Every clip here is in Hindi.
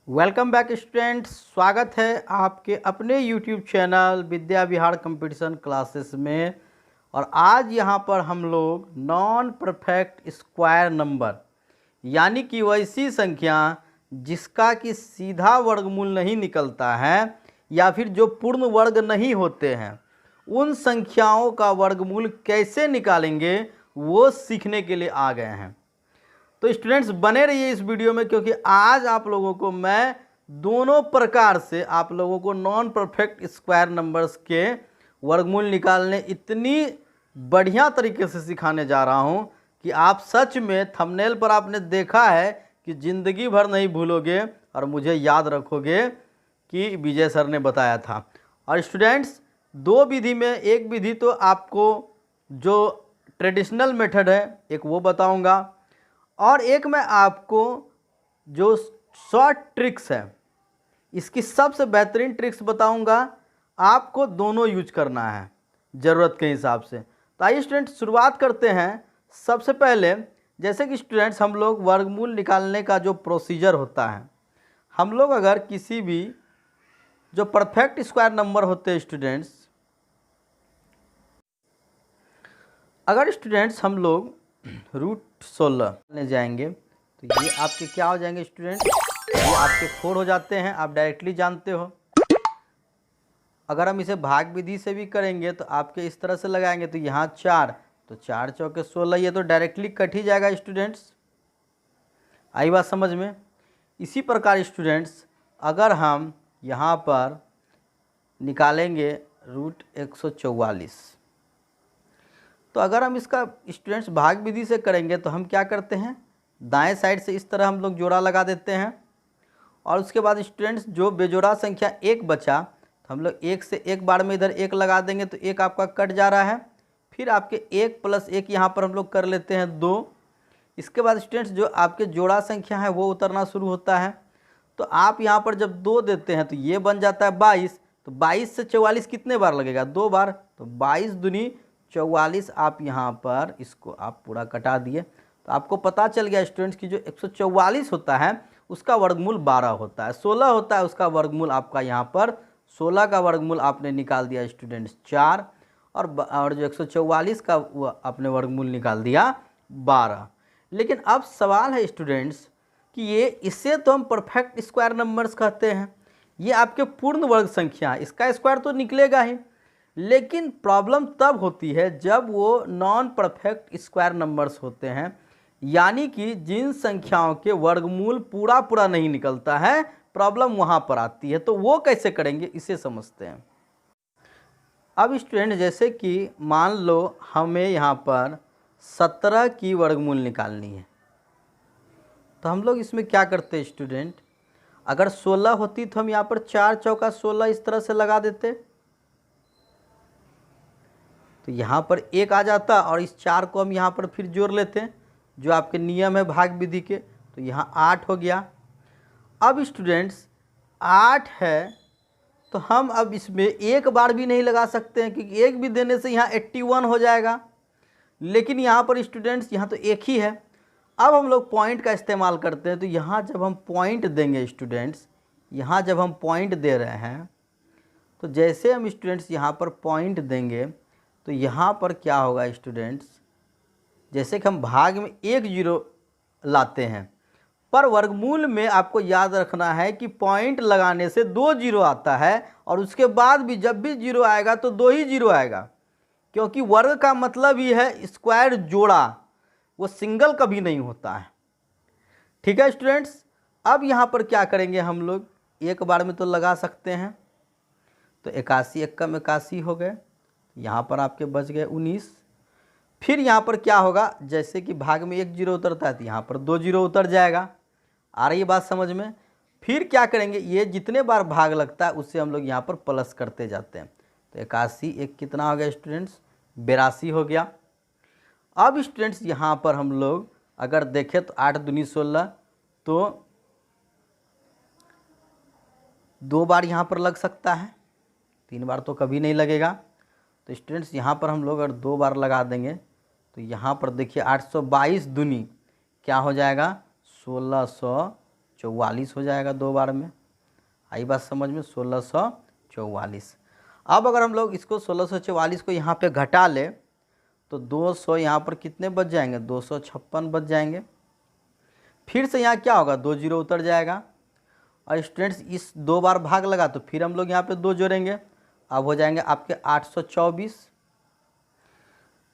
वेलकम बैक स्टूडेंट, स्वागत है आपके अपने YouTube channel Vidya Vihar competition classes में। और आज यहाँ पर हम लोग नॉन परफेक्ट स्क्वायर नंबर यानी कि वैसी संख्या जिसका कि सीधा वर्गमूल नहीं निकलता है या फिर जो पूर्ण वर्ग नहीं होते हैं, उन संख्याओं का वर्गमूल कैसे निकालेंगे वो सीखने के लिए आ गए हैं। तो स्टूडेंट्स बने रहिए इस वीडियो में, क्योंकि आज आप लोगों को मैं दोनों प्रकार से आप लोगों को नॉन परफेक्ट स्क्वायर नंबर्स के वर्गमूल निकालने इतनी बढ़िया तरीके से सिखाने जा रहा हूं कि आप सच में थंबनेल पर आपने देखा है कि ज़िंदगी भर नहीं भूलोगे और मुझे याद रखोगे कि विजय सर ने बताया था। और स्टूडेंट्स दो विधि में, एक विधि तो आपको जो ट्रेडिशनल मेथड है एक वो बताऊंगा, और एक मैं आपको जो शॉर्ट ट्रिक्स है इसकी सबसे बेहतरीन ट्रिक्स बताऊंगा। आपको दोनों यूज करना है ज़रूरत के हिसाब से। तो आइए स्टूडेंट शुरुआत करते हैं। सबसे पहले जैसे कि स्टूडेंट्स हम लोग वर्गमूल निकालने का जो प्रोसीजर होता है, हम लोग अगर किसी भी जो परफेक्ट स्क्वायर नंबर होते हैं स्टूडेंट्स, अगर स्टूडेंट्स हम लोग √16 ले जाएंगे तो ये आपके क्या हो जाएंगे स्टूडेंट, ये आपके 4 हो जाते हैं, आप डायरेक्टली जानते हो। अगर हम इसे भाग विधि से भी करेंगे तो आपके इस तरह से लगाएंगे तो यहाँ 4, तो 4 चौके 16, ये तो डायरेक्टली कट ही जाएगा स्टूडेंट्स। आई बात समझ में। इसी प्रकार स्टूडेंट्स अगर हम यहाँ पर निकालेंगे √144, तो अगर हम इसका स्टूडेंट्स भाग विधि से करेंगे तो हम क्या करते हैं, दाएं साइड से इस तरह हम लोग जोड़ा लगा देते हैं। और उसके बाद स्टूडेंट्स जो बेजोड़ा संख्या 1 बचा तो हम लोग 1 से एक बार में इधर 1 लगा देंगे तो 1 आपका कट जा रहा है। फिर आपके 1 + 1 यहाँ पर हम लोग कर लेते हैं 2। इसके बाद स्टूडेंट्स जो आपके जोड़ा संख्या है वो उतरना शुरू होता है। तो आप यहाँ पर जब 2 देते हैं तो ये बन जाता है 22। तो 22 से 44 कितने बार लगेगा, 2 बार। तो 22 दूनी 44 आप यहाँ पर इसको आप पूरा कटा दिए। तो आपको पता चल गया स्टूडेंट्स की जो 144 होता है उसका वर्गमूल 12 होता है। 16 होता है उसका वर्गमूल आपका यहाँ पर 16 का वर्गमूल आपने निकाल दिया स्टूडेंट्स 4, और जो 144 का वो आपने वर्गमूल निकाल दिया 12। लेकिन अब सवाल है स्टूडेंट्स कि ये इससे तो हम परफेक्ट स्क्वायर नंबर्स कहते हैं, ये आपके पूर्ण वर्ग संख्या, इसका स्क्वायर तो निकलेगा ही। लेकिन प्रॉब्लम तब होती है जब वो नॉन परफेक्ट स्क्वायर नंबर्स होते हैं, यानी कि जिन संख्याओं के वर्गमूल पूरा नहीं निकलता है, प्रॉब्लम वहाँ पर आती है। तो वो कैसे करेंगे इसे समझते हैं। अब स्टूडेंट जैसे कि मान लो हमें यहाँ पर 17 की वर्गमूल निकालनी है, तो हम लोग इसमें क्या करते हैं स्टूडेंट, अगर 16 होती तो हम यहाँ पर 4 चौका 16 इस तरह से लगा देते, तो यहाँ पर 1 आ जाता और इस 4 को हम यहाँ पर फिर जोड़ लेते हैं जो आपके नियम है भाग विधि के। तो यहाँ 8 हो गया। अब स्टूडेंट्स 8 है तो हम अब इसमें एक बार भी नहीं लगा सकते हैं, क्योंकि एक भी देने से यहाँ 81 हो जाएगा। लेकिन यहाँ पर स्टूडेंट्स यहाँ तो एक ही है। अब हम लोग पॉइंट का इस्तेमाल करते हैं। तो यहाँ जब हम पॉइंट देंगे स्टूडेंट्स, यहाँ जब हम पॉइंट दे रहे हैं तो जैसे हम स्टूडेंट्स यहाँ पर पॉइंट देंगे तो यहाँ पर क्या होगा स्टूडेंट्स, जैसे कि हम भाग में 1 0 लाते हैं, पर वर्गमूल में आपको याद रखना है कि पॉइंट लगाने से 2 0 आता है, और उसके बाद भी जब भी 0 आएगा तो 2 ही 0 आएगा, क्योंकि वर्ग का मतलब ही है स्क्वायर जोड़ा, वो सिंगल कभी नहीं होता है। ठीक है स्टूडेंट्स। अब यहाँ पर क्या करेंगे, हम लोग एक बार में तो लगा सकते हैं। तो 81 × 81 हो गए, यहाँ पर आपके बच गए 19। फिर यहाँ पर क्या होगा, जैसे कि भाग में 1 0 उतरता है तो यहाँ पर 2 0 उतर जाएगा। आ रही है बात समझ में। फिर क्या करेंगे, ये जितने बार भाग लगता है उससे हम लोग यहाँ पर प्लस करते जाते हैं। तो 81 1 कितना हो गया स्टूडेंट्स, 82 हो गया। अब स्टूडेंट्स यहाँ पर हम लोग अगर देखें तो 8 दूनी 16, तो 2 बार यहाँ पर लग सकता है, 3 बार तो कभी नहीं लगेगा। तो स्टूडेंट्स यहाँ पर हम लोग अगर 2 बार लगा देंगे तो यहाँ पर देखिए 822 दूनी क्या हो जाएगा, 1644 हो जाएगा 2 बार में। आई बात समझ में, 1644। अब अगर हम लोग इसको 1644 को यहाँ पे घटा ले तो 200 यहाँ पर कितने बच जाएंगे, 256 बच जाएंगे। फिर से यहाँ क्या होगा, 2 जीरो उतर जाएगा। और स्टूडेंट्स इस 2 बार भाग लगा तो फिर हम लोग यहाँ पे 2 जोड़ेंगे, अब हो जाएंगे आपके 824।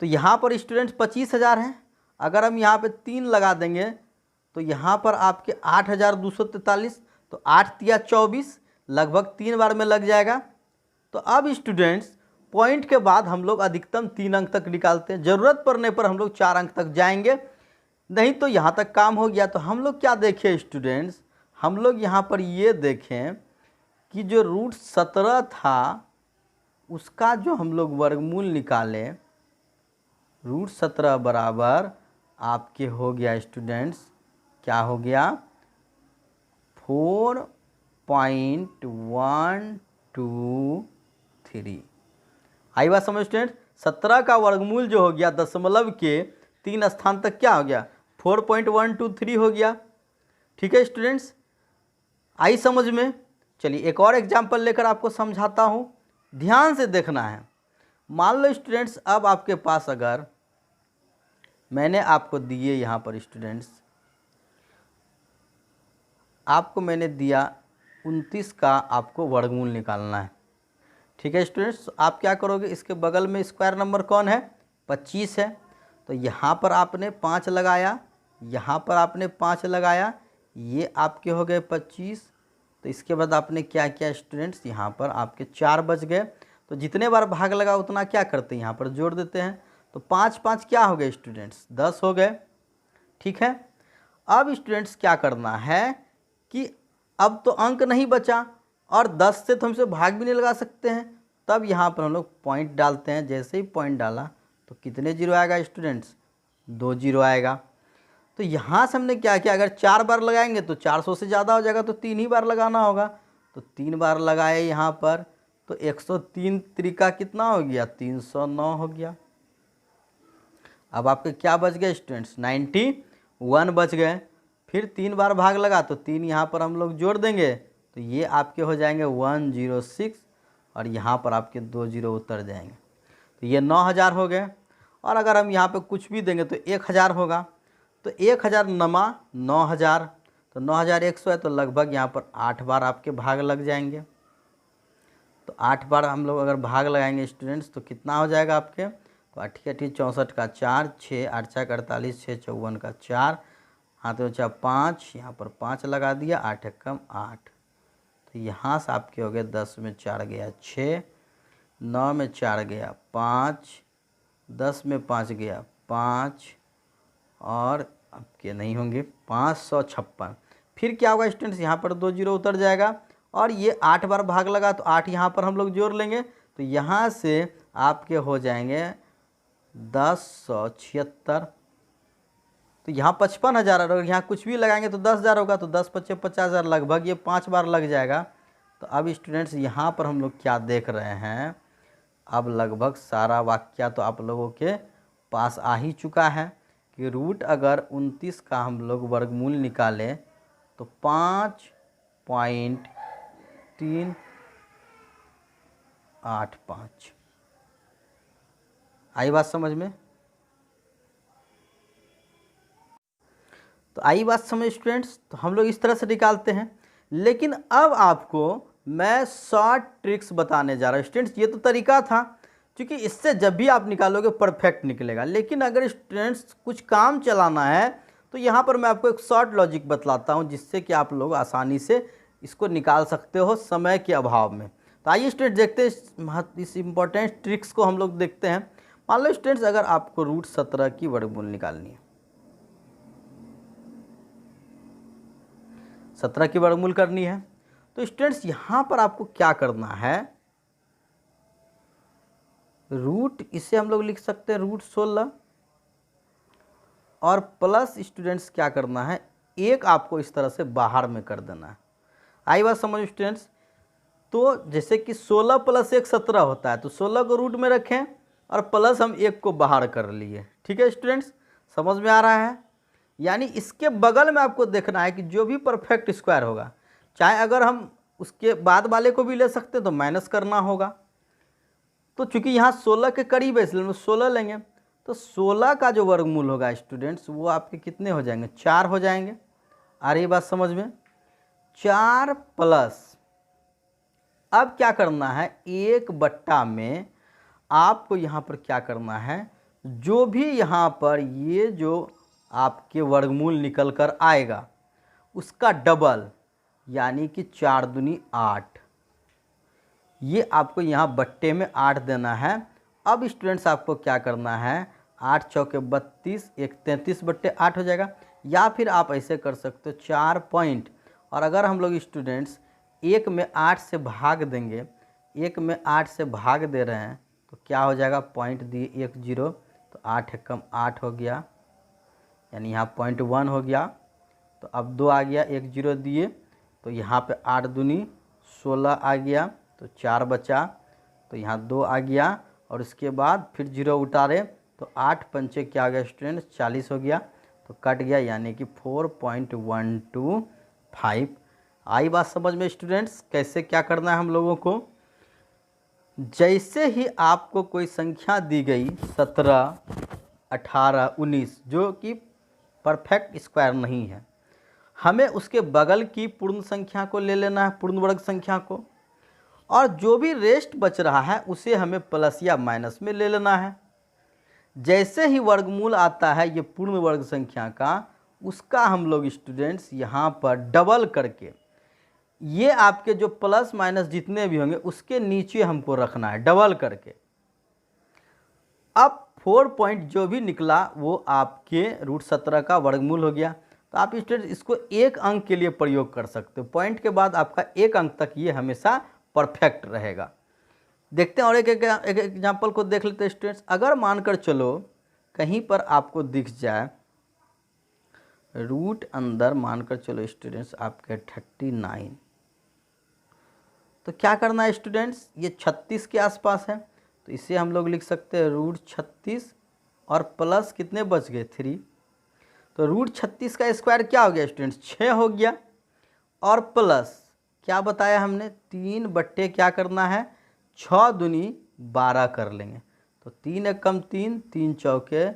तो यहाँ पर स्टूडेंट्स 25,000 हैं। अगर हम यहाँ पे 3 लगा देंगे तो यहाँ पर आपके 8,243, तो 8 तिया 24, लगभग 3 बार में लग जाएगा। तो अब स्टूडेंट्स पॉइंट के बाद हम लोग अधिकतम 3 अंक तक निकालते हैं, ज़रूरत पड़ने पर हम लोग 4 अंक तक जाएंगे, नहीं तो यहाँ तक काम हो गया। तो हम लोग क्या देखें स्टूडेंट्स, हम लोग यहाँ पर ये देखें कि जो √17 था उसका जो हम लोग वर्गमूल निकालें, √17 बराबर आपके हो गया स्टूडेंट्स, क्या हो गया, 4.123। आई बात समझ स्टूडेंट, 17 का वर्गमूल जो हो गया दशमलव के 3 स्थान तक क्या हो गया, 4.123 हो गया। ठीक है स्टूडेंट्स, आई समझ में। चलिए एक और एग्जाम्पल लेकर आपको समझाता हूँ, ध्यान से देखना है। मान लो स्टूडेंट्स अब आपके पास अगर मैंने आपको दिए यहाँ पर स्टूडेंट्स, आपको मैंने दिया 29 का आपको वर्गमूल निकालना है। ठीक है स्टूडेंट्स, आप क्या करोगे, इसके बगल में स्क्वायर नंबर कौन है, 25 है। तो यहाँ पर आपने 5 लगाया, यहाँ पर आपने 5 लगाया, ये आपके हो गए 25। तो इसके बाद आपने क्या किया स्टूडेंट्स, यहाँ पर आपके 4 बच गए। तो जितने बार भाग लगा उतना क्या करते हैं, यहाँ पर जोड़ देते हैं। तो 5 5 क्या हो गए स्टूडेंट्स, 10 हो गए। ठीक है, अब स्टूडेंट्स क्या करना है कि अब तो अंक नहीं बचा और 10 से तो हमसे भाग भी नहीं लगा सकते हैं, तब यहाँ पर हम लोग पॉइंट डालते हैं। जैसे ही पॉइंट डाला तो कितने जीरो आएगा स्टूडेंट्स, 2 जीरो आएगा। तो यहाँ से हमने क्या किया, अगर 4 बार लगाएंगे तो 400 से ज़्यादा हो जाएगा, तो 3 ही बार लगाना होगा। तो 3 बार लगाए यहाँ पर, तो 103 त्रिका कितना हो गया, 309 हो गया। अब आपके क्या बच गए स्टूडेंट्स, 91 बच गए। फिर 3 बार भाग लगा तो 3 यहाँ पर हम लोग जोड़ देंगे, तो ये आपके हो जाएंगे 106 और यहाँ पर आपके 2 जीरो उतर जाएंगे। तो ये 9,000 हो गए। और अगर हम यहाँ पे कुछ भी देंगे तो 1,000 होगा। तो 1,000 नमा 9,000, तो 9,100 है, तो लगभग यहाँ पर 8 बार आपके भाग लग जाएंगे। तो 8 बार हम लोग अगर भाग लगाएंगे स्टूडेंट्स तो कितना हो जाएगा आपके, तो 8 8 64 का 4, 6 8 4 48, 6 54 का 4, हाथ में बचा 5, यहाँ पर 5 लगा दिया, 8 1 कम 8। तो यहाँ से आपके हो गए 10 में 4 गया 6, 9 में 4 गया 5, 10 में 5 गया 5, और आपके नहीं होंगे 556। फिर क्या होगा स्टूडेंट्स, यहाँ पर 2 जीरो उतर जाएगा और ये 8 बार भाग लगा तो 8 यहाँ पर हम लोग जोड़ लेंगे। तो यहाँ से आपके हो जाएंगे 1076। तो यहाँ 55,000, और यहाँ कुछ भी लगाएंगे तो 10,000 होगा, तो 10 5 50,000, लगभग ये 5 बार लग जाएगा। तो अब स्टूडेंट्स यहाँ पर हम लोग क्या देख रहे हैं, अब लगभग सारा वाक्य तो आप लोगों के पास आ ही चुका है कि रूट अगर 29 का हम लोग वर्गमूल निकालें तो 5.385। आई बात समझ में, तो आई बात समझ स्टूडेंट्स। तो हम लोग इस तरह से निकालते हैं, लेकिन अब आपको मैं शॉर्ट ट्रिक्स बताने जा रहा हूँ स्टूडेंट्स। ये तो तरीका था, क्योंकि इससे जब भी आप निकालोगे परफेक्ट निकलेगा। लेकिन अगर स्टूडेंट्स कुछ काम चलाना है तो यहाँ पर मैं आपको एक शॉर्ट लॉजिक बतलाता हूँ, जिससे कि आप लोग आसानी से इसको निकाल सकते हो समय के अभाव में। तो आइए स्टूडेंट्स देखते हैं इस इम्पोर्टेंट ट्रिक्स को हम लोग देखते हैं। मान लो स्टूडेंट्स अगर आपको √17 की वर्गमूल निकालनी है, 17 की वर्गमूल करनी है, तो स्टूडेंट्स यहाँ पर आपको क्या करना है, रूट इसे हम लोग लिख सकते हैं √16 और प्लस स्टूडेंट्स क्या करना है, एक आपको इस तरह से बाहर में कर देना है। आई बात समझ स्टूडेंट्स। तो जैसे कि 16 + 1 17 होता है, तो 16 को रूट में रखें और प्लस हम 1 को बाहर कर लिए। ठीक है स्टूडेंट्स, समझ में आ रहा है। यानी इसके बगल में आपको देखना है कि जो भी परफेक्ट स्क्वायर होगा, चाहे अगर हम उसके बाद वाले को भी ले सकते हैं तो माइनस करना होगा। तो चूंकि यहाँ 16 के करीब है इसलिए हम 16 लेंगे। तो 16 का जो वर्गमूल होगा स्टूडेंट्स वो आपके कितने हो जाएंगे, 4 हो जाएंगे। आ रही बात समझ में? 4 प्लस, अब क्या करना है, 1/, में आपको यहाँ पर क्या करना है, जो भी यहाँ पर ये जो आपके वर्गमूल निकल कर आएगा उसका डबल, यानी कि 4 दूनी 8, ये आपको यहाँ बट्टे में 8 देना है। अब स्टूडेंट्स आपको क्या करना है, 8 चौके 32, 1 33/8 हो जाएगा। या फिर आप ऐसे कर सकते हो 4 पॉइंट, और अगर हम लोग स्टूडेंट्स 1 में 8 से भाग देंगे, 1 में 8 से भाग दे रहे हैं तो क्या हो जाएगा, पॉइंट दिए 1 0, तो 8 एकम 8 हो गया, यानी यहाँ 0.1 हो गया। तो अब 2 आ गया, 1 0 दिए तो यहाँ पे 8 दूनी 16 आ गया, तो 4 बचा, तो यहाँ 2 आ गया, और उसके बाद फिर 0 उतारे तो 8 पंचे क्या आ गया स्टूडेंट, 40 हो गया, तो कट गया, यानी कि 4.125। आई बात समझ में स्टूडेंट्स? कैसे क्या करना है हम लोगों को, जैसे ही आपको कोई संख्या दी गई 17, 18, 19 जो कि परफेक्ट स्क्वायर नहीं है, हमें उसके बगल की पूर्ण संख्या को ले लेना है, पूर्ण वर्ग संख्या को, और जो भी रेस्ट बच रहा है उसे हमें प्लस या माइनस में ले लेना है। जैसे ही वर्गमूल आता है ये पूर्ण वर्ग संख्या का, उसका हम लोग स्टूडेंट्स यहाँ पर डबल करके, ये आपके जो प्लस माइनस जितने भी होंगे उसके नीचे हमको रखना है डबल करके। अब 4 पॉइंट जो भी निकला वो आपके √17 का वर्गमूल हो गया। तो आप स्टूडेंट इसको एक अंक के लिए प्रयोग कर सकते हो, पॉइंट के बाद आपका एक अंक तक ये हमेशा परफेक्ट रहेगा। देखते हैं और एक एग्जाम्पल को देख लेते हैं स्टूडेंट्स। अगर मानकर चलो कहीं पर आपको दिख जाए रूट अंदर, मानकर चलो स्टूडेंट्स आपके 39, तो क्या करना है स्टूडेंट्स, ये 36 के आसपास है, तो इसे हम लोग लिख सकते हैं √36 और प्लस कितने बच गए 3, तो √36 का स्क्वायर क्या हो गया स्टूडेंट्स, 6 हो गया, और प्लस क्या बताया हमने, 3 बट्टे क्या करना है, 6 दूनी 12 कर लेंगे, तो 3 एकम 3, 3 चौके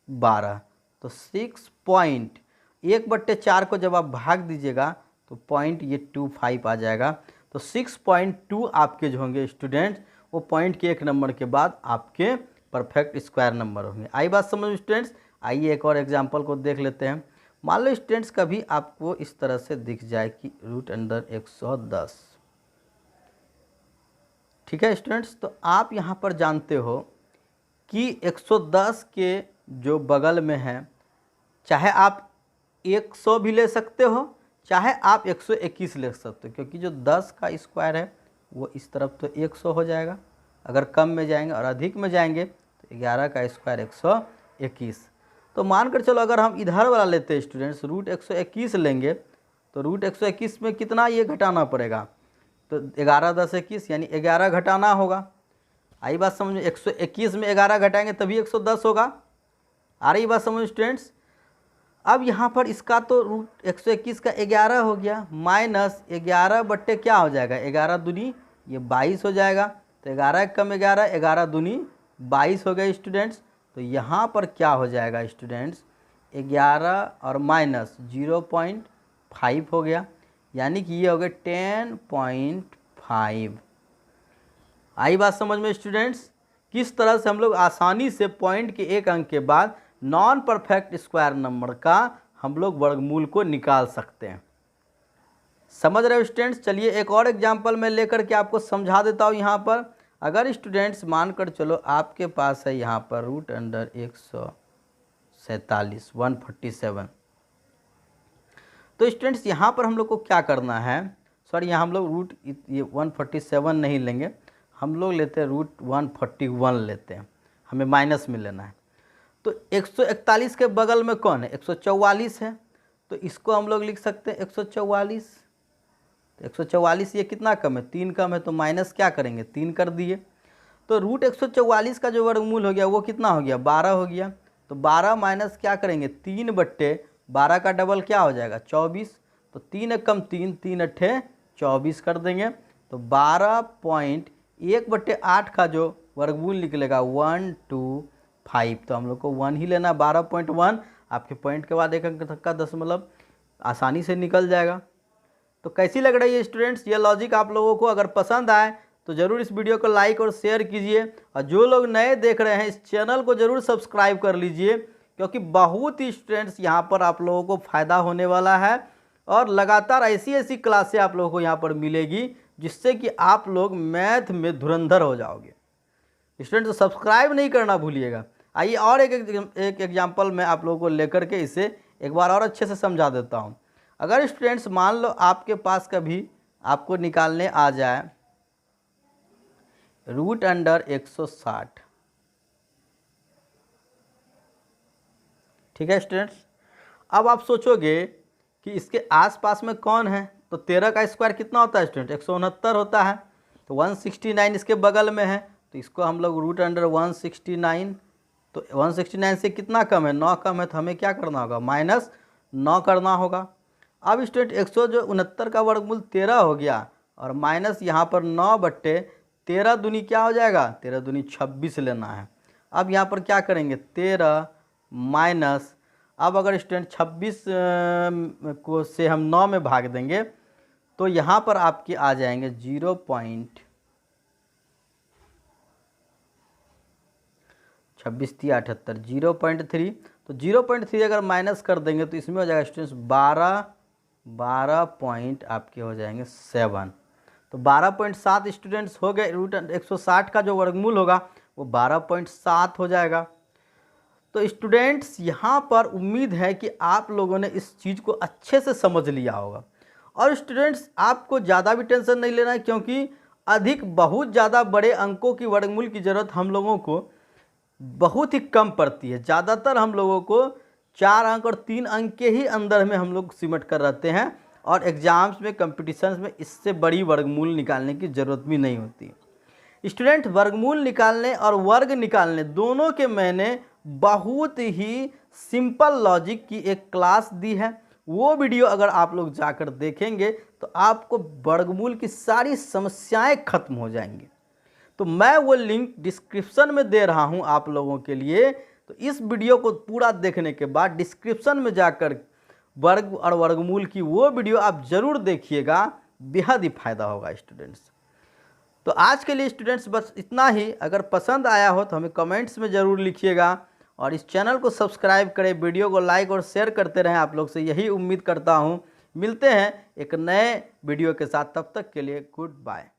12, तो 6 पॉइंट, 1/4 को जब आप भाग दीजिएगा तो पॉइंट ये 25 आ जाएगा। तो 6.2 आपके जो होंगे स्टूडेंट्स वो पॉइंट के एक नंबर के बाद आपके परफेक्ट स्क्वायर नंबर होंगे। आई बात समझ स्टूडेंट्स? आइए एक और एग्जांपल को देख लेते हैं। मान लो स्टूडेंट्स कभी आपको इस तरह से दिख जाए कि √110, ठीक है स्टूडेंट्स, तो आप यहाँ पर जानते हो कि 110 के जो बगल में है, चाहे आप 100 भी ले सकते हो, चाहे आप 121 ले सकते हो, क्योंकि जो 10 का स्क्वायर है वो इस तरफ तो 100 हो जाएगा अगर कम में जाएंगे, और अधिक में जाएंगे तो 11 का स्क्वायर 121। तो मानकर चलो अगर हम इधर वाला लेते हैं स्टूडेंट्स, √121 लेंगे, तो √121 में कितना ये घटाना पड़ेगा, तो 11 10 21, यानी 11 घटाना होगा। आई बात समझ में? 121 में 11 घटाएंगे तभी 110 होगा। आ रही बात समझ स्टूडेंट्स? अब यहाँ पर इसका तो √121 का 11 हो गया, माइनस 11 बट्टे क्या हो जाएगा, 11 दूनी ये 22 हो जाएगा, तो 11 कम 11, 11 दूनी 22 हो गए स्टूडेंट्स। तो यहाँ पर क्या हो जाएगा स्टूडेंट्स, 11 और माइनस 0.5 हो गया, यानी कि ये हो गया 10.5। आई बात समझ में स्टूडेंट्स? किस तरह से हम लोग आसानी से पॉइंट के एक अंक के बाद नॉन परफेक्ट स्क्वायर नंबर का हम लोग वर्गमूल को निकाल सकते हैं। समझ रहे हो स्टूडेंट्स? चलिए एक और एग्जांपल मैं लेकर के आपको समझा देता हूँ। यहाँ पर अगर स्टूडेंट्स मानकर चलो आपके पास है यहाँ पर √147, 147, तो स्टूडेंट्स यहाँ पर हम लोग को क्या करना है, सॉरी यहाँ हम लोग ये 147 नहीं लेंगे, हम लोग लेते हैं √141 लेते हैं, हमें माइनस में लेना है। तो 141 के बगल में कौन है, 144 है, तो इसको हम लोग लिख सकते हैं 144। तो 144 ये कितना कम है, 3 कम है, तो माइनस क्या करेंगे, 3 कर दिए। तो √144 का जो वर्गमूल हो गया वो कितना हो गया, 12 हो गया। तो 12 माइनस क्या करेंगे, 3 बट्टे 12 का डबल क्या हो जाएगा 24, तो 3 एकम 3, 3 अट्ठे 24 कर देंगे। तो 12.1/8 का जो वर्गमूल निकलेगा 125, तो हम लोग को 1 ही लेना, 12.1 आपके पॉइंट के बाद एक अंक तक का दशमलव आसानी से निकल जाएगा। तो कैसी लग रही है स्टूडेंट्स ये लॉजिक आप लोगों को? अगर पसंद आए तो ज़रूर इस वीडियो को लाइक और शेयर कीजिए, और जो लोग नए देख रहे हैं इस चैनल को ज़रूर सब्सक्राइब कर लीजिए, क्योंकि बहुत ही स्टूडेंट्स यहाँ पर आप लोगों को फ़ायदा होने वाला है, और लगातार ऐसी ऐसी क्लासें आप लोगों को यहाँ पर मिलेगी जिससे कि आप लोग मैथ में धुरंधर हो जाओगे। स्टूडेंट्स सब्सक्राइब नहीं करना भूलिएगा। आइए और एक एग्जाम्पल मैं आप लोगों को लेकर के इसे एक बार और अच्छे से समझा देता हूँ। अगर स्टूडेंट्स मान लो आपके पास कभी आपको निकालने आ जाए √160, ठीक है स्टूडेंट्स। अब आप सोचोगे कि इसके आसपास में कौन है, तो 13 का स्क्वायर कितना होता है स्टूडेंट 169 होता है, तो 169 इसके बगल में है, तो इसको हम लोग √169, तो 169 से कितना कम है 9 कम है, तो हमें क्या करना होगा -9 करना होगा। अब स्टूडेंट 169 का वर्गमूल 13 हो गया, और माइनस यहाँ पर 9/13 दूनी क्या हो जाएगा 13 दूनी 26 लेना है। अब यहाँ पर क्या करेंगे 13 माइनस, अब अगर स्टूडेंट 26 को से हम 9 में भाग देंगे तो यहाँ पर आपके आ जाएंगे 0.26×3 = 0.3, तो 0.3 अगर माइनस कर देंगे तो इसमें हो जाएगा स्टूडेंट्स 12 पॉइंट आपके हो जाएंगे 7, तो 12.7 स्टूडेंट्स हो गए। √160 का जो वर्गमूल होगा वो 12.7 हो जाएगा। तो स्टूडेंट्स यहाँ पर उम्मीद है कि आप लोगों ने इस चीज़ को अच्छे से समझ लिया होगा। और स्टूडेंट्स आपको ज़्यादा भी टेंशन नहीं लेना है, क्योंकि बहुत ज़्यादा बड़े अंकों की वर्गमूल की ज़रूरत हम लोगों को बहुत ही कम पड़ती है। ज़्यादातर हम लोगों को 4 अंक और 3 अंक के ही अंदर में हम लोग सिमट कर रहते हैं, और एग्ज़ाम्स में कंपटीशन्स में इससे बड़ी वर्गमूल निकालने की ज़रूरत भी नहीं होती। स्टूडेंट वर्गमूल निकालने और वर्ग निकालने दोनों के मैंने बहुत ही सिंपल लॉजिक की एक क्लास दी है। वो वीडियो अगर आप लोग जाकर देखेंगे तो आपको वर्गमूल की सारी समस्याएं खत्म हो जाएंगी। तो मैं वो लिंक डिस्क्रिप्शन में दे रहा हूं आप लोगों के लिए, तो इस वीडियो को पूरा देखने के बाद डिस्क्रिप्शन में जाकर वर्ग और वर्गमूल की वो वीडियो आप ज़रूर देखिएगा, बेहद ही फायदा होगा स्टूडेंट्स। तो आज के लिए स्टूडेंट्स बस इतना ही। अगर पसंद आया हो तो हमें कमेंट्स में ज़रूर लिखिएगा, और इस चैनल को सब्सक्राइब करें, वीडियो को लाइक और शेयर करते रहें। आप लोग से यही उम्मीद करता हूँ। मिलते हैं एक नए वीडियो के साथ, तब तक के लिए गुड बाय।